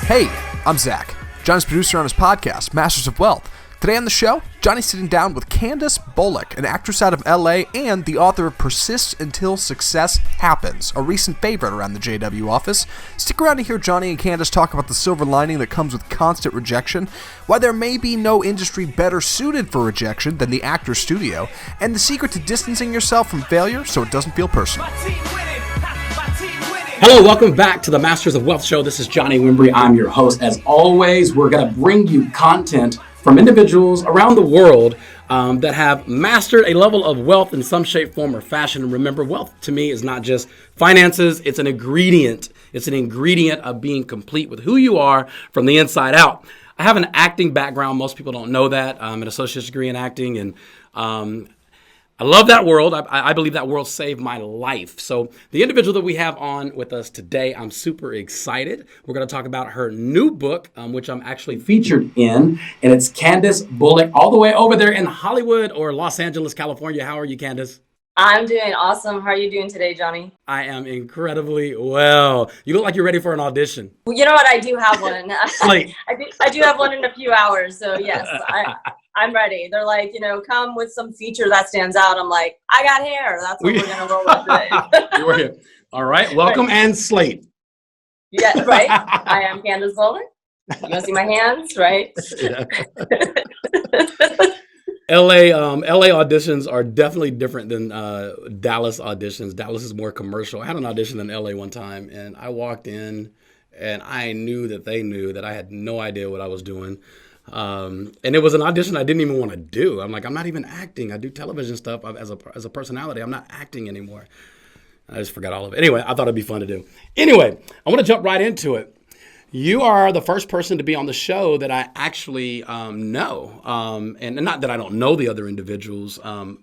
Hey, I'm Zach, Johnny's producer on his podcast, Masters of Wealth. Today on the show, Johnny's sitting down with Candice Bolek, an actress out of LA and the author of Persist Until Success Happens, a recent favorite around the JW office. Stick around to hear Johnny and Candice talk about the silver lining that comes with constant rejection, why there may be no industry better suited for rejection than the actor's studio, and the secret to distancing yourself from failure so it doesn't feel personal. Hello, welcome back to the Masters of Wealth show. This is Johnny Wimbrey. I'm your host. As always, we're going to bring you content from individuals around the world that have mastered a level of wealth in some shape, form, or fashion. And remember, wealth to me is not just finances. It's an ingredient. It's an ingredient of being complete with who you are from the inside out. I have an acting background. Most people don't know that. I'm an associate's degree in acting, and I love that world. I believe that world saved my life. So the individual that we have on with us today, I'm super excited. We're going to talk about her new book, which I'm actually featured in, and it's Candice Bolek, all the way over there in Hollywood or Los Angeles, California. How are you, Candice? I'm doing awesome. How are you doing today, Johnny? I am incredibly well. You look like you're ready for an audition. Well, you know what? I do have one. Slate. I do have one in a few hours. So yes, I'm ready. They're like, come with some feature that stands out. I'm like, I got hair. That's what we're going to roll with today. You're here. All right. Welcome right. And slate. Yeah, right. I am Candice Bolek. You want to see my hands, right? Yeah. LA auditions are definitely different than Dallas auditions. Dallas is more commercial. I had an audition in LA one time, and I walked in, and I knew that they knew that I had no idea what I was doing. And it was an audition I didn't even want to do. I'm like, I'm not even acting. I do television stuff as a personality. I'm not acting anymore. I just forgot all of it. Anyway, I thought it'd be fun to do. Anyway, I want to jump right into it. You are the first person to be on the show that I actually know. And not that I don't know the other individuals,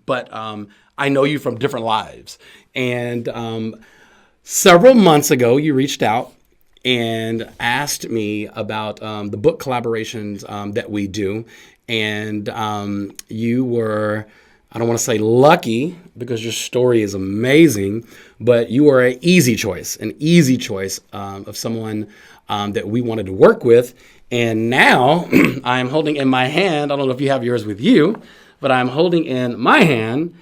but I know you from different lives. And several months ago, you reached out and asked me about the book collaborations that we do. And you were, I don't want to say lucky because your story is amazing, but you were an easy choice of someone that we wanted to work with. And now I'm holding in my hand, I don't know if you have yours with you, but I'm holding in my hand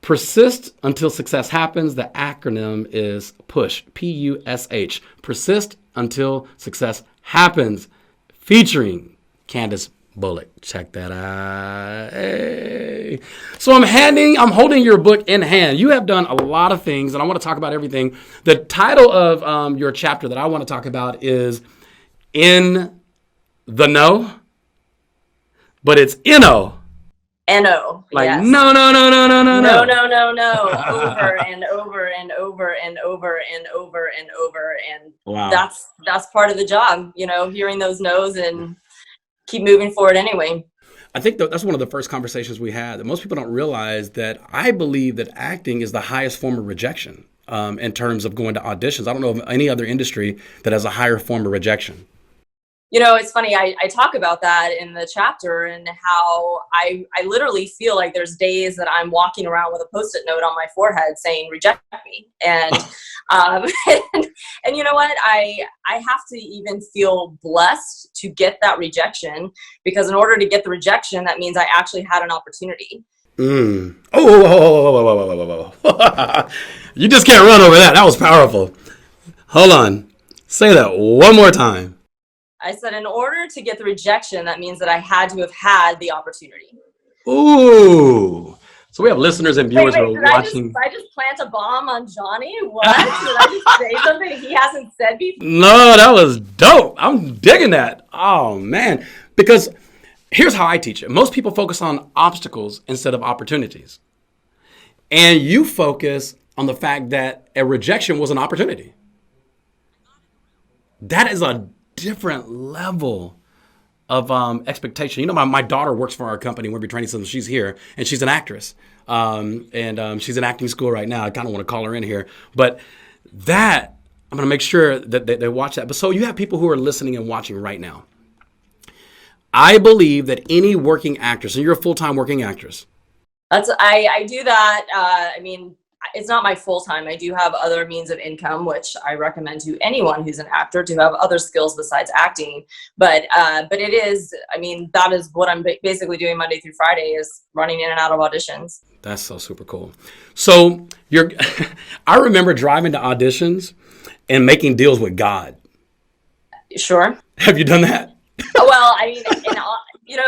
Persist Until Success Happens. The acronym is PUSH, P-U-S-H, Persist Until Success Happens, featuring Candice Bolek. Check that out. Hey. So I'm holding your book in hand. You have done a lot of things, and I want to talk about everything. The title of your chapter that I want to talk about is In the Know, but it's N-O. N-O. Like, yes. No. Over and over and over and over and over and over. And wow. That's part of the job, hearing those no's and keep moving forward anyway. I think that's one of the first conversations we had, that most people don't realize that I believe that acting is the highest form of rejection in terms of going to auditions. I don't know of any other industry that has a higher form of rejection. It's funny. I talk about that in the chapter and how I literally feel like there's days that I'm walking around with a Post-it note on my forehead saying, reject me. And, and you know what? I have to even feel blessed to get that rejection, because in order to get the rejection, that means I actually had an opportunity. Oh. You just can't run over that. That was powerful. Hold on. Say that one more time. I said, in order to get the rejection, that means that I had to have had the opportunity. Ooh. So we have listeners and viewers who are watching. Did I just plant a bomb on Johnny? What? Did I just say something he hasn't said before? No, that was dope. I'm digging that. Oh, man. Because here's how I teach it. Most people focus on obstacles instead of opportunities. And you focus on the fact that a rejection was an opportunity. That is a different level of expectation. My daughter works for our company, Wimbrey Training Systems. She's here, and she's an actress. And she's in acting school right now. I kind of want to call her in here. But that, I'm going to make sure that they watch that. But so you have people who are listening and watching right now. I believe that any working actress, and you're a full-time working actress. I do that. it's not my full time. I do have other means of income, which I recommend to anyone who's an actor to have other skills besides acting. But it is, I mean, that is what I'm basically doing Monday through Friday, is running in and out of auditions. That's so super cool. So I remember driving to auditions and making deals with God. Sure. Have you done that? Well, I mean,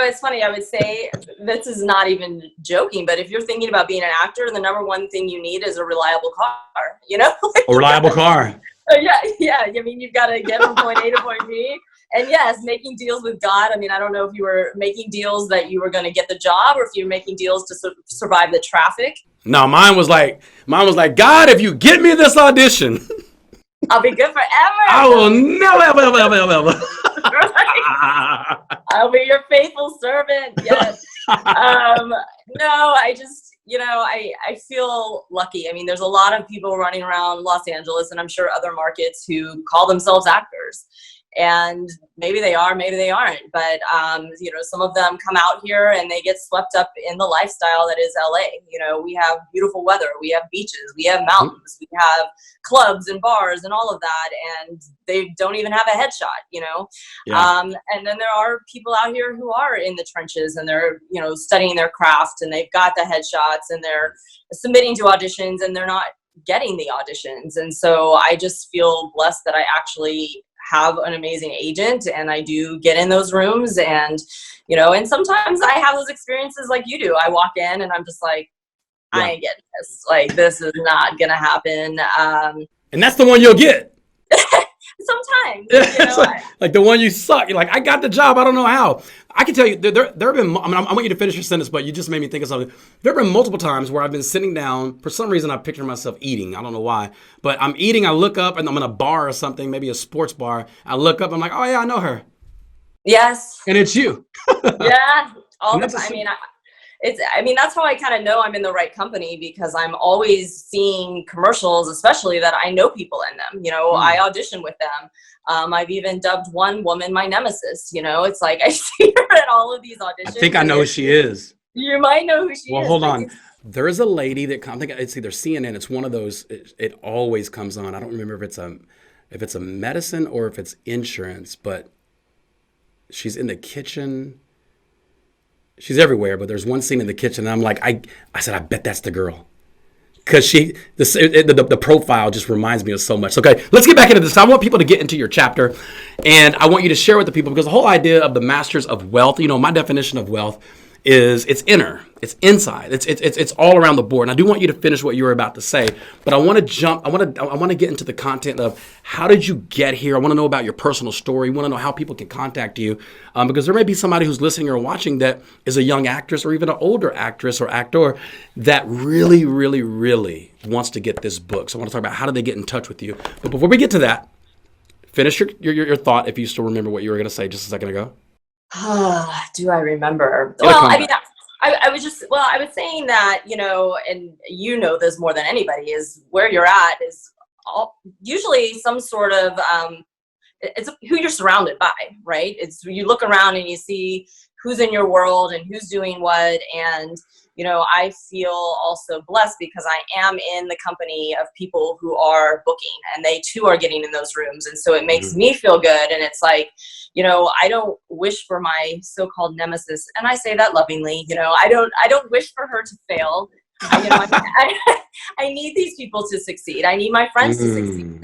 it's funny. I would say this is not even joking, but if you're thinking about being an actor, the number one thing you need is a reliable car, A reliable car. Yeah. I mean, you've got to get from point A to point B. And yes, making deals with God. I mean, I don't know if you were making deals that you were going to get the job, or if you were making deals to survive the traffic. No, mine was like, God, if you get me this audition, I'll be good forever. I will never, ever. I'll be your faithful servant. Yes. No, I just, I feel lucky. I mean, there's a lot of people running around Los Angeles, and I'm sure other markets, who call themselves actors. And maybe they are, maybe they aren't. But, some of them come out here and they get swept up in the lifestyle that is LA. We have beautiful weather. We have beaches. We have mountains. We have clubs and bars and all of that. And they don't even have a headshot, Yeah. And then there are people out here who are in the trenches, and they're, studying their craft, and they've got the headshots, and they're submitting to auditions, and they're not getting the auditions. And so I just feel blessed that I actually have an amazing agent, and I do get in those rooms, and and sometimes I have those experiences like you do. I walk in and I'm just like, I ain't getting this. Like, this is not gonna happen. And that's the one you'll get. Sometimes, like the one you suck. You're like, I got the job. I don't know how. I can tell you, there have been, I want you to finish your sentence, but you just made me think of something. There have been multiple times where I've been sitting down. For some reason, I picture myself eating. I don't know why. But I'm eating, I look up, and I'm in a bar or something, maybe a sports bar. I look up, I'm like, oh yeah, I know her. Yes. And it's you. Yeah. All the time. That's how I kind of know I'm in the right company, because I'm always seeing commercials, especially that I know people in them. I audition with them. I've even dubbed one woman my nemesis. It's like I see her at all of these auditions. I think I know who she is. You might know who she is. Well, hold on. There's a lady that I think it's either CNN. It's one of those. It always comes on. I don't remember if it's a medicine or if it's insurance, but she's in the kitchen. She's everywhere, but there's one scene in the kitchen, and I'm like, I said, I bet that's the girl, because the profile just reminds me of so much. Okay, let's get back into this. I want people to get into your chapter, and I want you to share with the people, because the whole idea of the Masters of Wealth, my definition of wealth is it's inner, it's inside, it's all around the board. And I do want you to finish what you were about to say, but I want to get into the content of how did you get here. I want to know about your personal story. I want to know how people can contact you, because there may be somebody who's listening or watching that is a young actress or even an older actress or actor that really, really, really wants to get this book. So I want to talk about how do they get in touch with you. But before we get to that, finish your thought, if you still remember what you were going to say just a second ago. Do I remember? Well, I mean, I was saying that, and this more than anybody, is where you're at is usually some sort of, it's who you're surrounded by, right? It's, you look around and you see who's in your world and who's doing what. And, I feel also blessed because I am in the company of people who are booking, and they too are getting in those rooms. And so it makes me feel good. And it's like, I don't wish for my so-called nemesis, and I say that lovingly, I don't wish for her to fail. I need these people to succeed. I need my friends to succeed,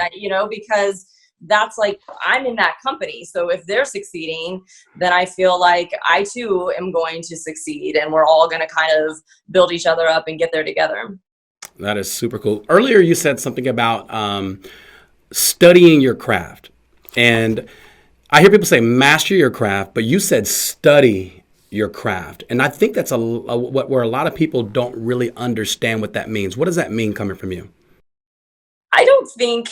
because that's like, I'm in that company. So if they're succeeding, then I feel like I too am going to succeed, and we're all going to kind of build each other up and get there together. That is super cool. Earlier, you said something about studying your craft. And I hear people say master your craft, but you said study your craft. And I think that's where a lot of people don't really understand what that means. What does that mean coming from you? I don't think,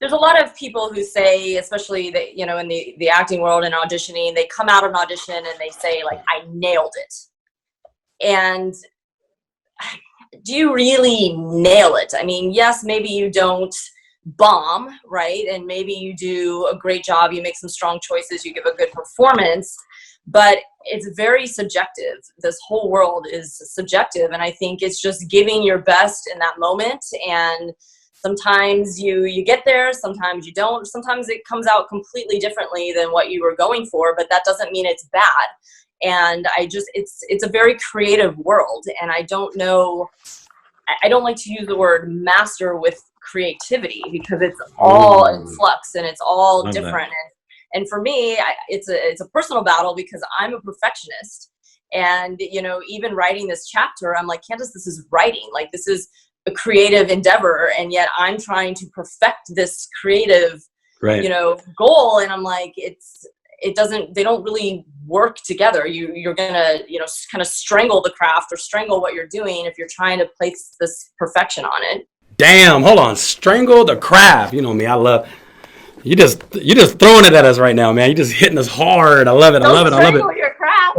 there's a lot of people who say, especially that, in the acting world and auditioning, they come out of an audition and they say, like, I nailed it. And do you really nail it? I mean, yes, maybe you don't bomb, right? And maybe you do a great job, you make some strong choices, you give a good performance. but it's very subjective. This whole world is subjective. And I think it's just giving your best in that moment. And sometimes you get there, sometimes you don't. Sometimes it comes out completely differently than what you were going for, but that doesn't mean it's bad. And it's a very creative world. And I don't like to use the word master with creativity, because it's all in flux and it's all different. And for me, it's a personal battle, because I'm a perfectionist. And, even writing this chapter, I'm like, Candice, this is writing. Like, this is a creative endeavor. And yet I'm trying to perfect this creative, goal. And I'm like, they don't really work together. You're going to, kind of strangle the craft or strangle what you're doing if you're trying to place this perfection on it. Damn, hold on. Strangle the craft. You know me, I love you just throwing it at us right now, man. You're just hitting us hard. I love it. I love it. Strangle your craft.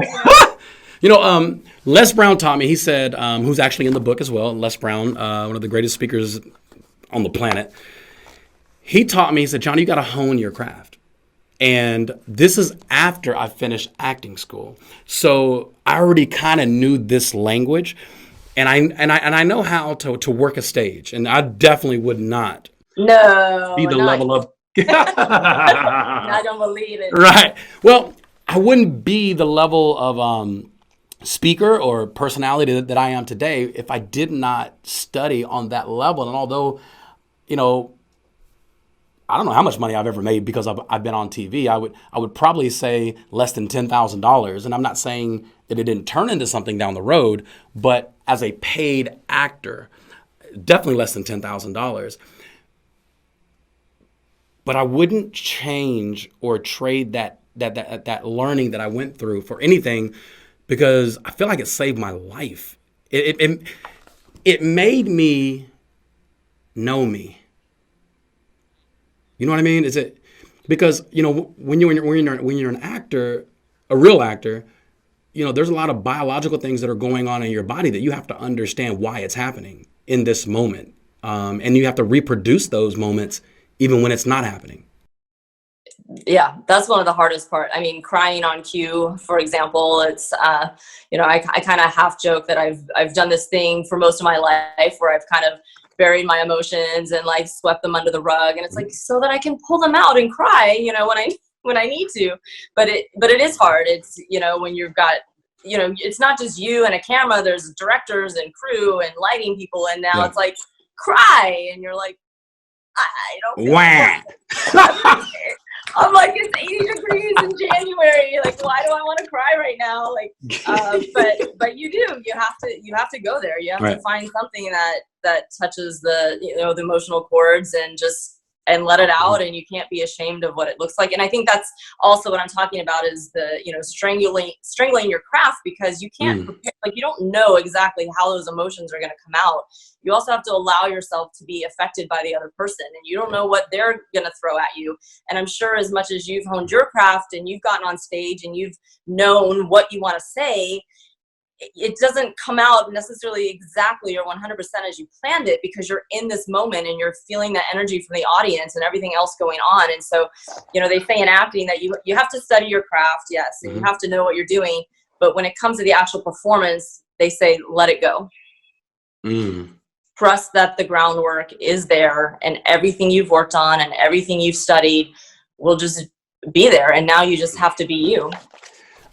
Les Brown taught me, he said, who's actually in the book as well, Les Brown, one of the greatest speakers on the planet. He taught me, he said, Johnny, you got to hone your craft. And this is after I finished acting school. So I already kind of knew this language, and I know how to work a stage. And I definitely would not be the level of I don't believe it. Right. Well, I wouldn't be the level of speaker or personality that I am today if I did not study on that level. And although, I don't know how much money I've ever made because I've been on TV, I would probably say less than $10,000. And I'm not saying that it didn't turn into something down the road, but as a paid actor, definitely less than $10,000. But I wouldn't change or trade that learning that I went through for anything, because I feel like it saved my life. It made me know me. You know what I mean? Is it because when you're an actor, a real actor, there's a lot of biological things that are going on in your body that you have to understand why it's happening in this moment, and you have to reproduce those moments even when it's not happening. Yeah, that's one of the hardest part. I mean, crying on cue, for example, it's, I kind of half joke that I've done this thing for most of my life where I've kind of buried my emotions and like swept them under the rug. And it's like, so that I can pull them out and cry, when I need to, but it is hard. It's, when you've got, it's not just you and a camera, there's directors and crew and lighting people. And now It's like, cry. And you're like, I don't feel like I'm like, it's 80 degrees in January. Like, why do I want to cry right now? Like, but you have to go there. You have to find something that touches the emotional chords and let it out. And you can't be ashamed of what it looks like. And I think that's also what I'm talking about is the, strangling your craft, because you can't prepare, like, you don't know exactly how those emotions are going to come out. You also have to allow yourself to be affected by the other person, and you don't know what they're going to throw at you. And I'm sure as much as you've honed your craft and you've gotten on stage and you've known what you want to say, it doesn't come out necessarily exactly or 100% as you planned it, because you're in this moment and you're feeling that energy from the audience and everything else going on. And so, they say in acting that you have to study your craft, yes, and you have to know what you're doing. But when it comes to the actual performance, they say, let it go. Trust that the groundwork is there, and everything you've worked on and everything you've studied will just be there. And now you just have to be you.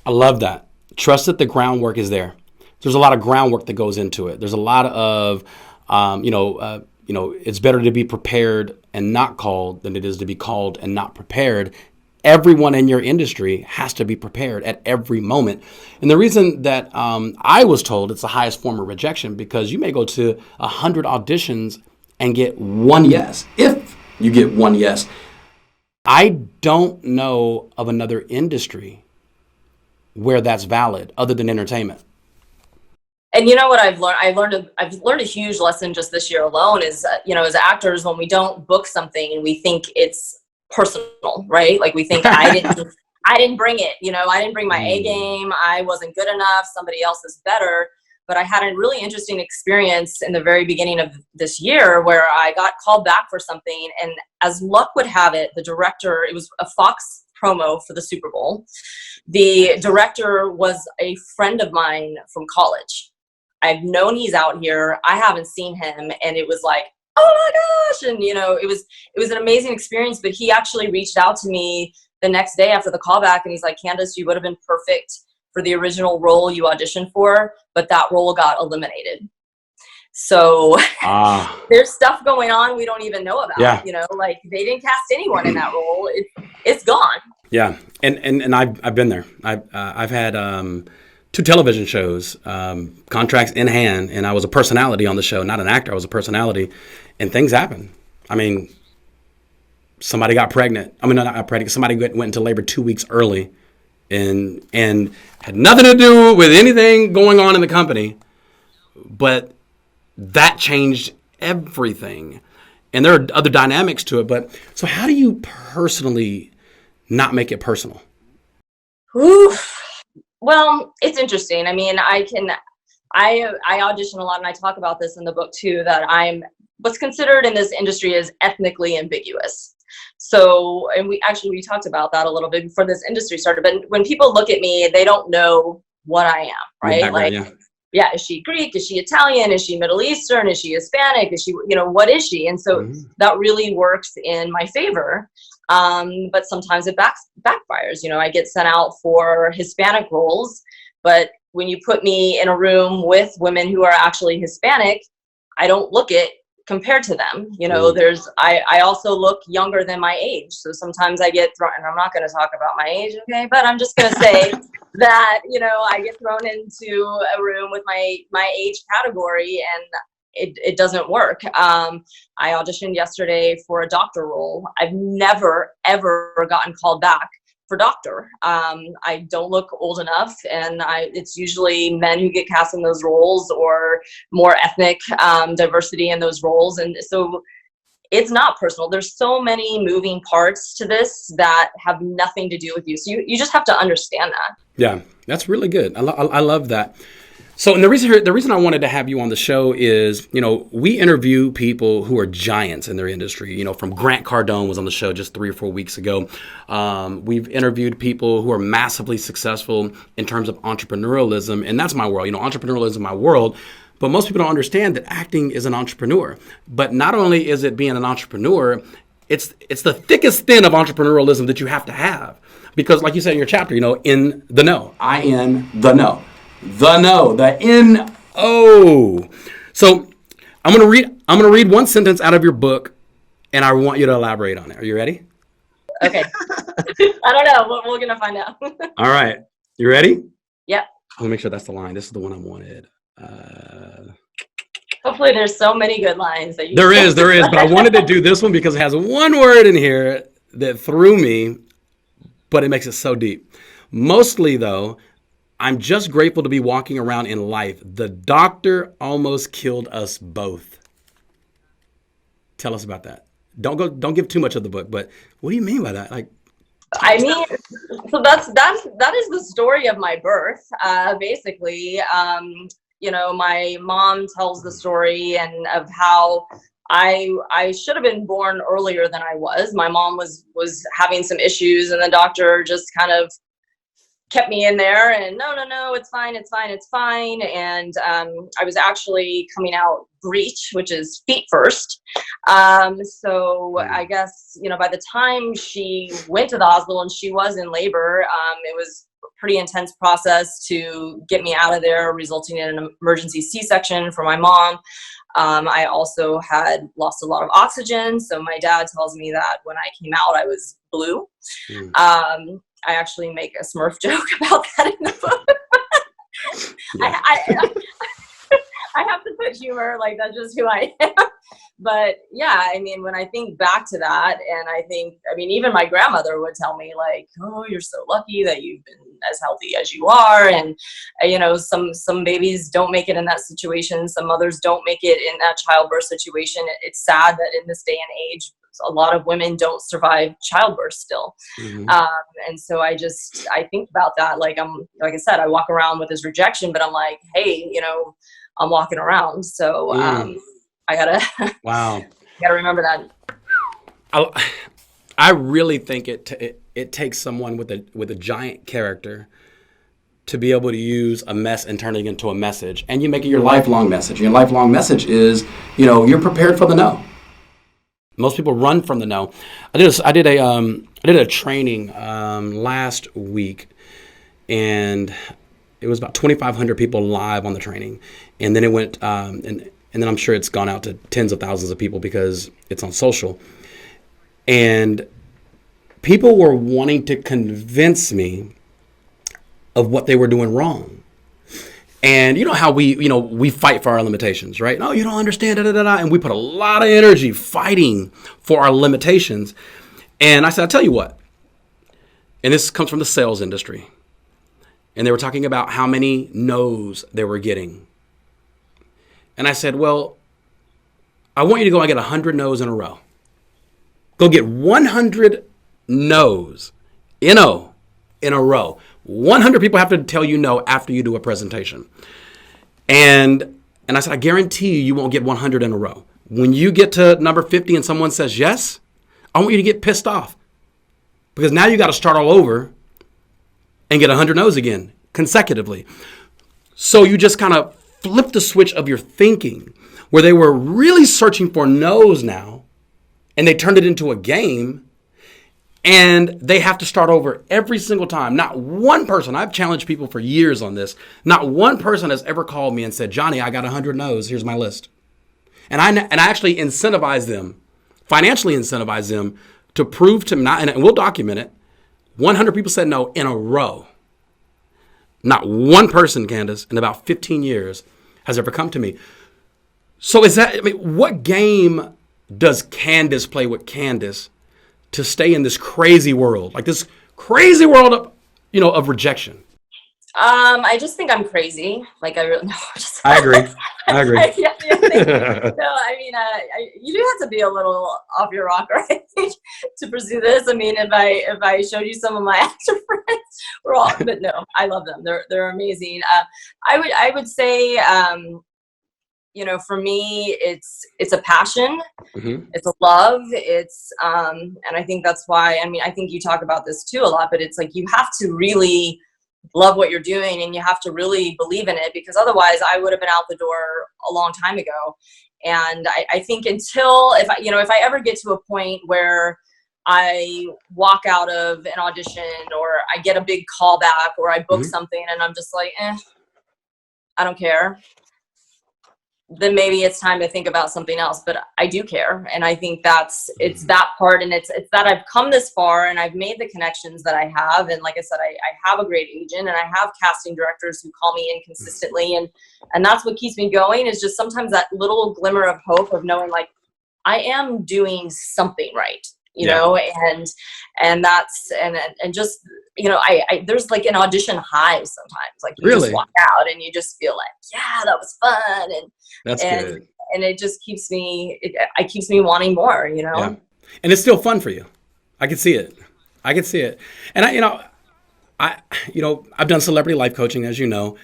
I love that. Trust that the groundwork is there. There's a lot of groundwork that goes into it. There's a lot of, it's better to be prepared and not called than it is to be called and not prepared. Everyone in your industry has to be prepared at every moment. And the reason that I was told it's the highest form of rejection, because you may go to 100 auditions and get one yes. If you get one yes. I don't know of another industry where that's valid other than entertainment. And you know what I've learned? I've learned a huge lesson just this year alone is, as actors, when we don't book something, we think it's personal, right? Like we think I didn't bring it, I didn't bring my A game. I wasn't good enough. Somebody else is better. But I had a really interesting experience in the very beginning of this year where I got called back for something. And as luck would have it, the director, it was a Fox promo for the Super Bowl. The director was a friend of mine from college. I've known he's out here. I haven't seen him. And it was like, oh my gosh. And, it was an amazing experience, but he actually reached out to me the next day after the callback. And he's like, Candice, you would have been perfect for the original role you auditioned for, but that role got eliminated. So there's stuff going on we don't even know about. Yeah. Like they didn't cast anyone in that role. It's gone. Yeah, and I've been there. I've had 2 television shows, contracts in hand, and I was a personality on the show, not an actor. I was a personality, and things happen. I mean, somebody got pregnant. I mean, not pregnant. Somebody went into labor 2 weeks early, and had nothing to do with anything going on in the company, but that changed everything. And there are other dynamics to it. But so how do you personally not make it personal? Oof. Well, it's interesting. I mean, I audition a lot, and I talk about this in the book too, that what's considered in this industry is ethnically ambiguous. So, and we talked about that a little bit before this industry started, but when people look at me, they don't know what I am, right? Yeah, is she Greek? Is she Italian? Is she Middle Eastern? Is she Hispanic? Is she, what is she? And so that really works in my favor. But sometimes it backfires. I get sent out for Hispanic roles, but when you put me in a room with women who are actually Hispanic, I don't look it compared to them. I also look younger than my age. So sometimes I get thrown, and I'm not going to talk about my age, okay? But I'm just going to say that, I get thrown into a room with my age category, and it doesn't work. I auditioned yesterday for a doctor role. I've never, ever gotten called back for doctor. I don't look old enough, and it's usually men who get cast in those roles, or more ethnic diversity in those roles. And so it's not personal. There's so many moving parts to this that have nothing to do with you. So you just have to understand that. Yeah, that's really good. I love that. So, and the reason I wanted to have you on the show is, we interview people who are giants in their industry. From Grant Cardone was on the show just 3 or 4 weeks ago. We've interviewed people who are massively successful in terms of entrepreneurialism, and that's my world. Entrepreneurialism is my world. But most people don't understand that acting is an entrepreneur. But not only is it being an entrepreneur, it's the thickest thin of entrepreneurialism that you have to have. Because, like you said in your chapter, in the know, I-N, the know. The no, the N-O. So I'm gonna read one sentence out of your book, and I want you to elaborate on it. Are you ready? Okay. I don't know. We're gonna find out. All right. You ready? Yep. Let me make sure that's the line. This is the one I wanted. Hopefully there's so many good lines that you There is, but I wanted to do this one because it has one word in here that threw me, but it makes it so deep. Mostly though, I'm just grateful to be walking around in life. The doctor almost killed us both. Tell us about that. Don't give too much of the book, but what do you mean by that? So that is the story of my birth. Basically, my mom tells the story and of how I should have been born earlier than I was. My mom was having some issues, and the doctor just kind of kept me in there, and no, it's fine. And I was actually coming out breech, which is feet first. So I guess, by the time she went to the hospital and she was in labor, it was a pretty intense process to get me out of there, resulting in an emergency C-section for my mom. I also had lost a lot of oxygen. So my dad tells me that when I came out, I was blue. I actually make a Smurf joke about that in the book. Yeah. I have to put humor, like that's just who I am. But yeah, when I think back to that, and even my grandmother would tell me like, oh, you're so lucky that you've been as healthy as you are. And, some babies don't make it in that situation. Some mothers don't make it in that childbirth situation. It's sad that in this day and age, a lot of women don't survive childbirth still. Mm-hmm. And so I think about that. Like I said, I walk around with this rejection, but I'm like, hey, I'm walking around. So, I gotta, wow. gotta remember that. I really think it takes someone with a giant character to be able to use a mess and turn it into a message. And you make it your lifelong message. Your lifelong message is, you're prepared for the no. Most people run from the no. I did a training last week, and it was about 2,500 people live on the training, and then it went and then I'm sure it's gone out to tens of thousands of people because it's on social. And people were wanting to convince me of what they were doing wrong. And you know how we fight for our limitations, right? No, you don't understand, da, da, da, da. And we put a lot of energy fighting for our limitations. And I said, I'll tell you what, and this comes from the sales industry. And they were talking about how many no's they were getting. And I said, well, I want you to go and get 100 no's in a row. Go get 100 no's, N-O, in a row. 100 people have to tell you no after you do a presentation. And I said, I guarantee you won't get 100 in a row. When you get to number 50 and someone says yes, I want you to get pissed off. Because now you got to start all over and get 100 no's again consecutively. So you just kind of flip the switch of your thinking where they were really searching for no's now, and they turned it into a game. And they have to start over every single time. Not one person, I've challenged people for years on this, not one person has ever called me and said, Johnny, I got 100 no's, here's my list. And I actually incentivize them, financially incentivize them to prove to me, and we'll document it, 100 people said no in a row. Not one person, Candice, in about 15 years has ever come to me. So what game does Candice play with Candice to stay in this crazy world, of rejection? I just think I'm crazy. I really no. I agree. Yeah, no, I mean, you do have to be a little off your rocker, I think, to pursue this. I mean, if I showed you some of my actor friends, but no, I love them. They're amazing. I would say, for me, it's a passion, mm-hmm. It's a love, and I think that's why, I think you talk about this too a lot, but it's like, you have to really love what you're doing and you have to really believe in it, because otherwise I would have been out the door a long time ago. And I think until, if I ever get to a point where I walk out of an audition or I get a big callback or I book mm-hmm. something and I'm just like, I don't care, then maybe it's time to think about something else. But I do care. And I think it's that part. And it's that I've come this far and I've made the connections that I have. And like I said, I have a great agent and I have casting directors who call me in consistently. And that's what keeps me going, is just sometimes that little glimmer of hope of knowing like I am doing something right, you know, and that's, and just, I there's like an audition high sometimes, like you just walk out and you just feel like, yeah, that was fun. And that's good. And it just keeps me wanting more, Yeah. And it's still fun for you. I can see it. And I've done celebrity life coaching, as you know,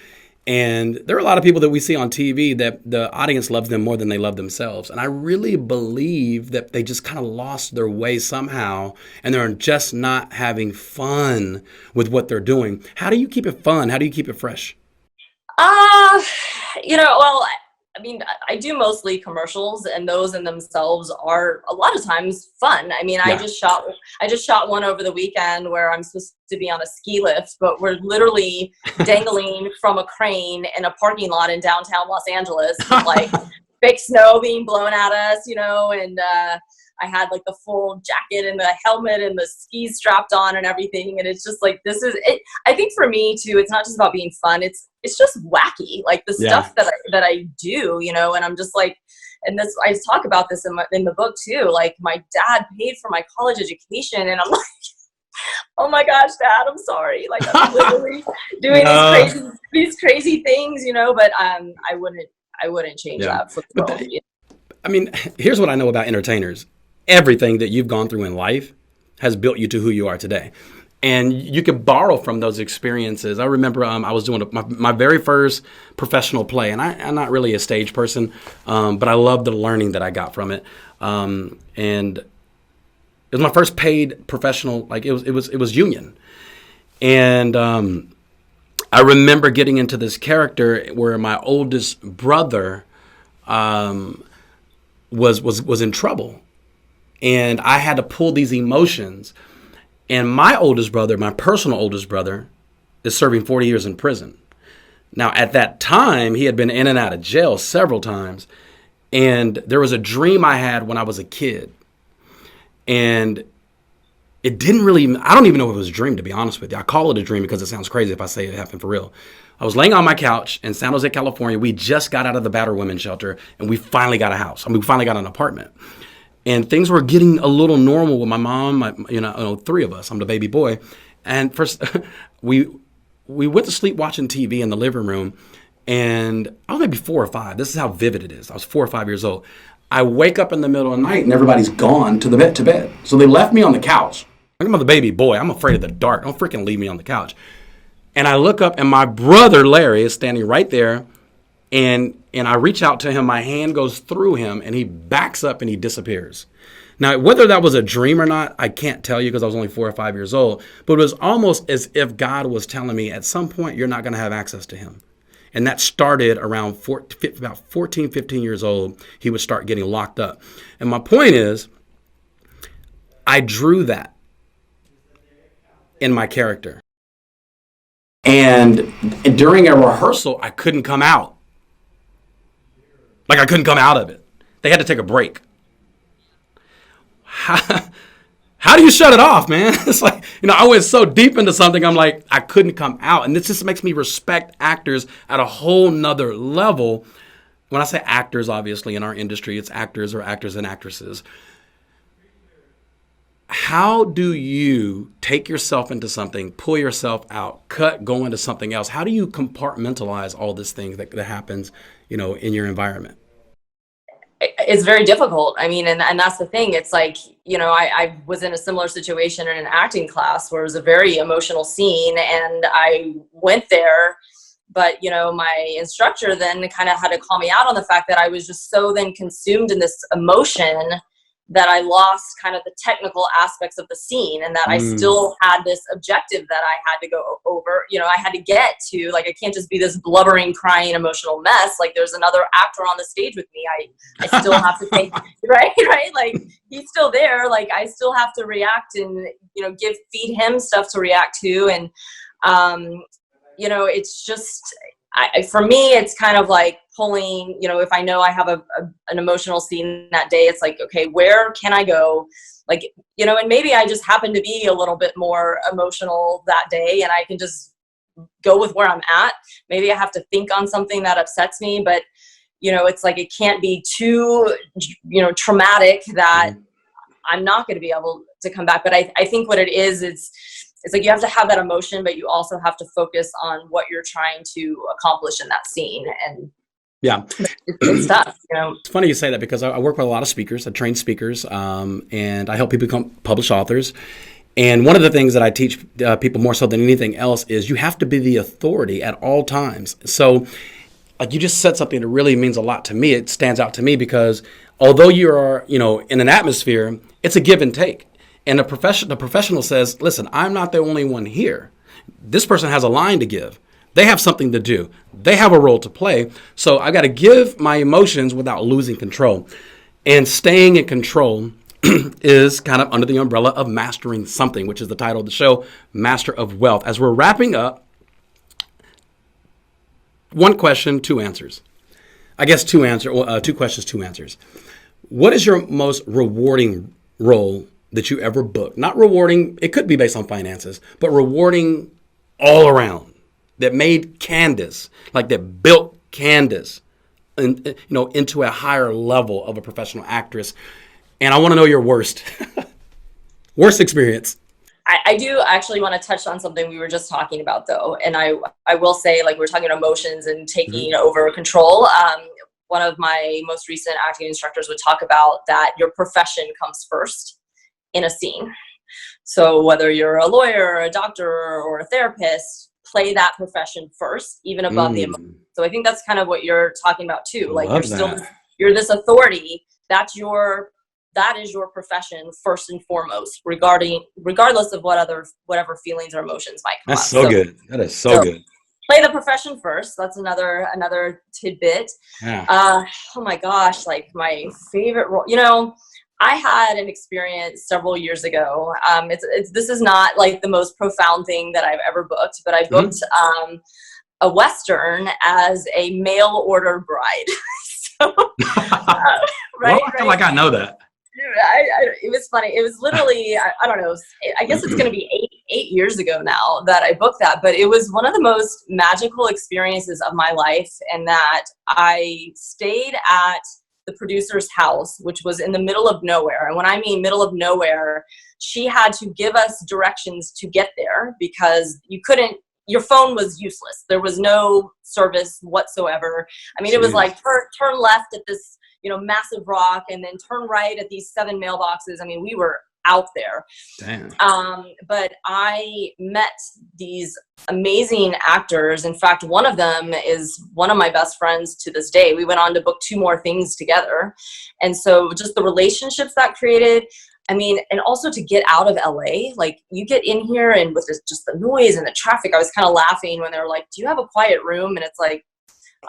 and there are a lot of people that we see on TV that the audience loves them more than they love themselves. And I really believe that they just kind of lost their way somehow and they're just not having fun with what they're doing. How do you keep it fun? How do you keep it fresh? I do mostly commercials, and those in themselves are a lot of times fun. I just shot one over the weekend where I'm supposed to be on a ski lift, but we're literally dangling from a crane in a parking lot in downtown Los Angeles, with like fake snow being blown at us, and I had like the full jacket and the helmet and the skis strapped on and everything. And it's just like, this is it. I think for me too, it's not just about being fun. It's just wacky. Like the stuff that I do, and I'm just like, and this, I talk about this in the book too. Like my dad paid for my college education and I'm like, oh my gosh, Dad, I'm sorry. Like I'm literally doing these crazy things, but I wouldn't change that for the world. Here's what I know about entertainers. Everything that you've gone through in life has built you to who you are today. And you could borrow from those experiences. I remember I was doing my very first professional play, and I'm not really a stage person, but I love the learning that I got from it. And It was my first paid professional, like it was union. And I remember getting into this character where my oldest brother was in trouble. And I had to pull these emotions. And my oldest brother, my personal oldest brother, is serving 40 years in prison. Now, at that time, he had been in and out of jail several times. And there was a dream I had when I was a kid. And it didn't really, I don't even know if it was a dream, to be honest with you. I call it a dream because it sounds crazy if I say it happened for real. I was laying on my couch in San Jose, California. We just got out of the battered women's shelter, and we finally got a house. I mean, we finally got an apartment. And things were getting a little normal with my mom, three of us. I'm the baby boy. And first, we went to sleep watching TV in the living room, and I was maybe 4 or 5. This is how vivid it is. I was 4 or 5 years old. I wake up in the middle of the night, and everybody's gone to bed. So they left me on the couch. I'm the baby boy. I'm afraid of the dark. Don't freaking leave me on the couch. And I look up, and my brother, Larry, is standing right there. And I reach out to him. My hand goes through him, and he backs up, and he disappears. Now, whether that was a dream or not, I can't tell you because I was only 4 or 5 years old. But it was almost as if God was telling me, at some point, you're not going to have access to him. And that started around about 14, 15 years old. He would start getting locked up. And my point is, I drew that in my character. And during a rehearsal, I couldn't come out. Like I couldn't come out of it. They had to take a break. How do you shut it off, man? It's like, I went so deep into something, I'm like, I couldn't come out. And this just makes me respect actors at a whole nother level. When I say actors, obviously, in our industry, it's actors or actors and actresses. How do you take yourself into something, pull yourself out, go into something else? How do you compartmentalize all this thing that happens, in your environment? It's very difficult. I mean, and that's the thing. It's like, I was in a similar situation in an acting class where it was a very emotional scene, and I went there, but, my instructor then kind of had to call me out on the fact that I was just so then consumed in this emotion that I lost kind of the technical aspects of the scene, and that I still had this objective that I had to go over. I had to get to, like, I can't just be this blubbering, crying, emotional mess. Like, there's another actor on the stage with me. I still have to think, right? Like, he's still there. Like, I still have to react and, feed him stuff to react to. And, it's just, for me, it's kind of like pulling, if I know I have an emotional scene that day, it's like, okay, where can I go? Like, and maybe I just happen to be a little bit more emotional that day, and I can just go with where I'm at. Maybe I have to think on something that upsets me, but, it's like, it can't be too, traumatic that I'm not going to be able to come back. But I think what it is, it's like you have to have that emotion, but you also have to focus on what you're trying to accomplish in that scene. And yeah, it's tough. It's funny you say that because I work with a lot of speakers. I train speakers, and I help people become published authors. And one of the things that I teach people more so than anything else is you have to be the authority at all times. So, like, you just said something that really means a lot to me. It stands out to me because although you are, in an atmosphere, it's a give and take. And the professional says, listen, I'm not the only one here. This person has a line to give. They have something to do. They have a role to play. So I got to give my emotions without losing control. And staying in control is kind of under the umbrella of mastering something, which is the title of the show, Master of Wealth. As we're wrapping up, one question, 2 answers. I guess 2 questions, 2 answers. What is your most rewarding role that you ever booked? Not rewarding, it could be based on finances, but rewarding all around, that made Candice, like that built Candice, into a higher level of a professional actress. And I want to know your worst experience. I do actually want to touch on something we were just talking about, though. And I will say, like, we're talking emotions and taking over control. One of my most recent acting instructors would talk about that your profession comes first in a scene. So whether you're a lawyer or a doctor or a therapist, play that profession first, even above the emotion. So I think that's kind of what you're talking about too. Like, you're this authority. That's your that is your profession first and foremost, regardless of whatever feelings or emotions might come up. That's so good. That is so good. Play the profession first. That's another tidbit. Yeah. Oh my gosh, like my favorite role. You know, I had an experience several years ago. This is not like the most profound thing that I've ever booked, but I booked a Western as a mail order bride. So, right? Well, I feel like I know that. It was funny. It was literally, I don't know, I guess it's going to be eight years ago now that I booked that, but it was one of the most magical experiences of my life, in that I stayed at the producer's house, which was in the middle of nowhere. And when I mean middle of nowhere, she had to give us directions to get there, because your phone was useless. There was no service whatsoever. I mean, It was like turn left at this, massive rock, and then turn right at these 7 mailboxes. I mean, we were out there. Damn. But I met these amazing actors. In fact, one of them is one of my best friends to this day. We went on to book 2 more things together. And so just the relationships that created, I mean, and also to get out of LA, like you get in here and with just the noise and the traffic, I was kind of laughing when they were like, do you have a quiet room? And it's like,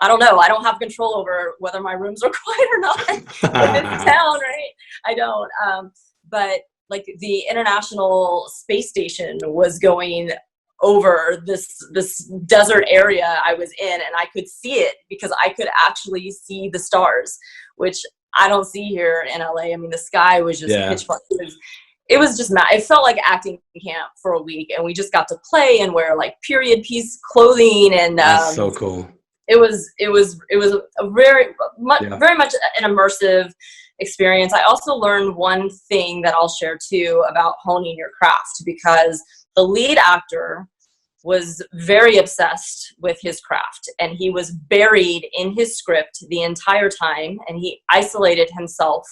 I don't know. I don't have control over whether my rooms are quiet or not in this town, right? I don't. But like the International Space Station was going over this desert area I was in, and I could see it because I could actually see the stars, which I don't see here in LA. I mean, the sky was just pitch black. It was just it felt like acting camp for a week, and we just got to play and wear like period piece clothing, and that's so cool. It was a very much an immersive experience. I also learned one thing that I'll share too about honing your craft, because the lead actor was very obsessed with his craft, and he was buried in his script the entire time, and he isolated himself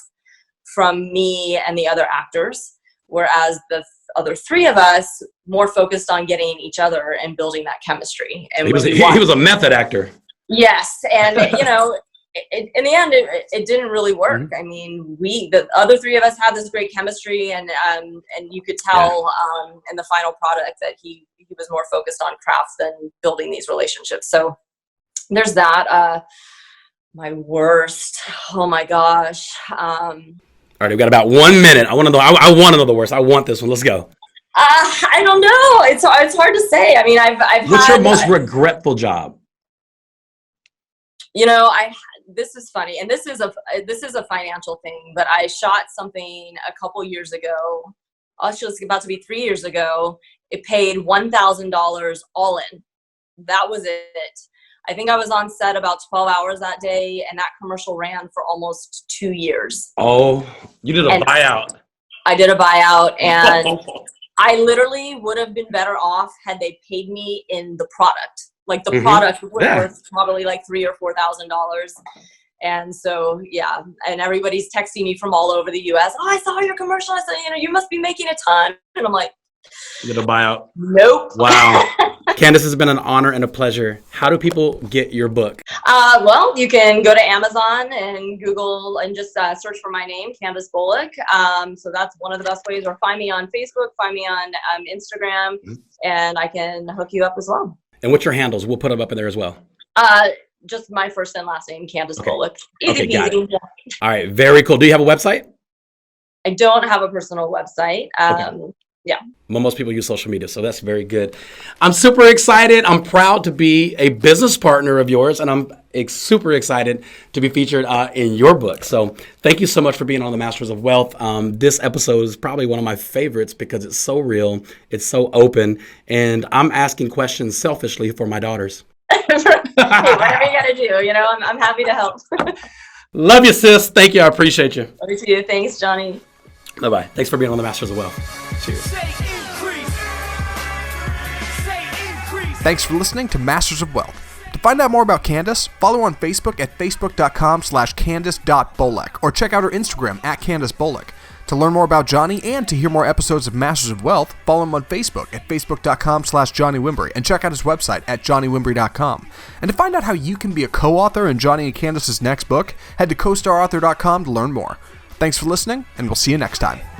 from me and the other actors, whereas the other 3 of us more focused on getting each other and building that chemistry. And he was a method actor. Yes, and in the end, it didn't really work. Mm-hmm. I mean, the other 3 of us had this great chemistry, and you could tell in the final product that he was more focused on craft than building these relationships. So there's that. My worst. Oh my gosh. All right, we've got about 1 minute. I want to know. I want to know the worst. I want this one. Let's go. I don't know. It's hard to say. I mean, What's your most regretful job? This is funny, and this is a financial thing, but I shot something a couple years ago. Actually, it's about to be 3 years ago. It paid $1,000 all in. That was it. I think I was on set about 12 hours that day, and that commercial ran for almost 2 years. Oh, you did a buyout. I did a buyout, and I literally would have been better off had they paid me in the product. Like the product was worth probably like $3,000 or $4,000. And so, and everybody's texting me from all over the US. Oh, I saw your commercial. I said, you must be making a ton. And I'm like, you did a buyout. Nope. Wow. Candice, has been an honor and a pleasure. How do people get your book? Well, you can go to Amazon and Google and just search for my name, Candice Bolek. So that's one of the best ways. Or find me on Facebook, find me on Instagram, and I can hook you up as well. And what's your handles? We'll put them up in there as well. Just my first and last name, Candice Bolek. Easy got peasy. it. All right, very cool. Do you have a website? I don't have a personal website. Yeah. Well, most people use social media, so that's very good. I'm super excited. I'm proud to be a business partner of yours, and I'm super excited to be featured in your book. So thank you so much for being on the Masters of Wealth. This episode is probably one of my favorites because it's so real, it's so open, and I'm asking questions selfishly for my daughters. Hey, whatever you got to do, I'm happy to help. Love you, sis. Thank you. I appreciate you. Love you too. Thanks, Johnny. Bye-bye. Thanks for being on the Masters of Wealth. Cheers. Thanks for listening to Masters of Wealth. To find out more about Candice, follow her on Facebook at facebook.com/candice.bolek or check out her Instagram at Candice Bolek. To learn more about Johnny and to hear more episodes of Masters of Wealth, follow him on Facebook at facebook.com/Johnny Wimbury and check out his website at johnnywimbury.com. And to find out how you can be a co-author in Johnny and Candice's next book, head to costarauthor.com to learn more. Thanks for listening, and we'll see you next time.